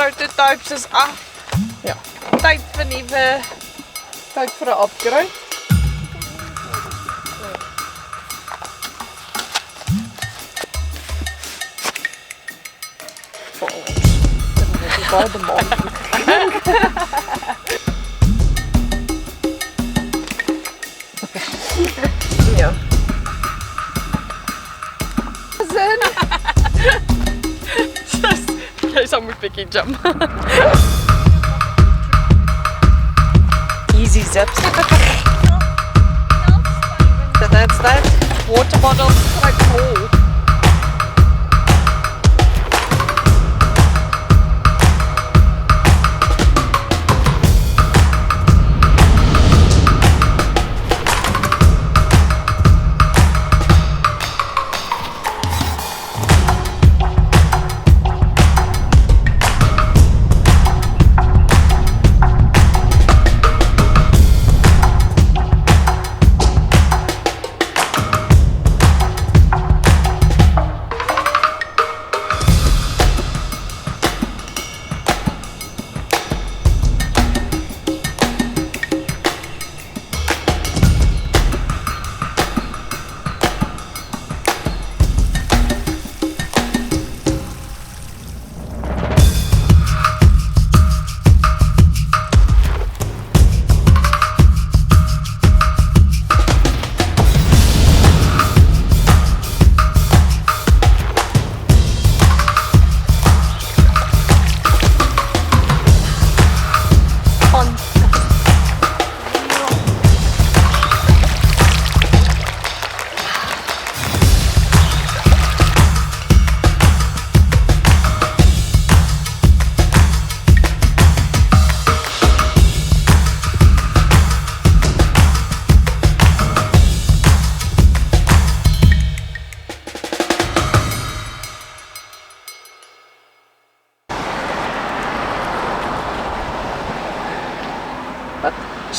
prototypes is af. Ja. Tyd vir nuwe, Tyd vir 'n upgrade. Baie demanding. Ja. Zin. Jy sal moet bietjie jump. Easy zips. That's that. Water bottles like full.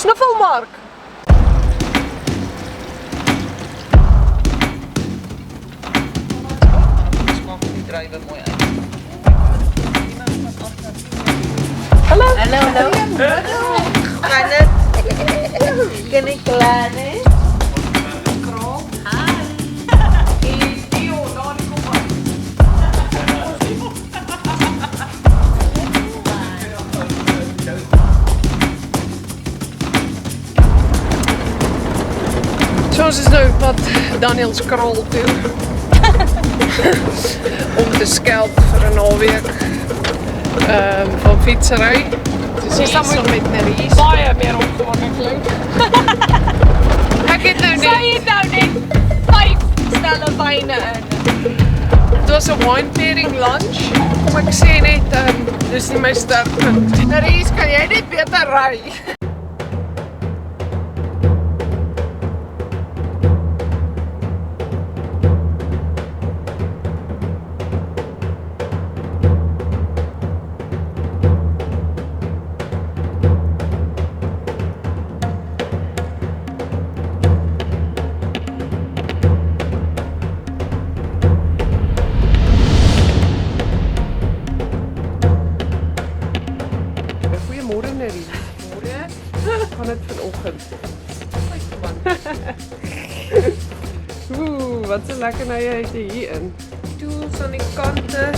Snuffelmark. Smaak die drywe mooi uit. Hallo. Hallo. Gaan dit? Ken ek klaar, hè? Kraal. Hi. Deon, daar die kom aan. So ons is nou pad Danielskraal toe. Om te skelp vir 'n naweek van fietsery. Dus hier saam met Maries. Baie meer opgewonde klink. Ek het nou Sy net, het nou net 5 stelle wyne in. dit was 'n wine pairing lunch. Kom ek sê net, dis nie my sterkpunt. Maries, kan jy net beter ry? Goeiemôre Maries. Môre. Gaan dit vanoggend? Oeh, wat 'n lekker nou jy het hier in. Tools aan die kante.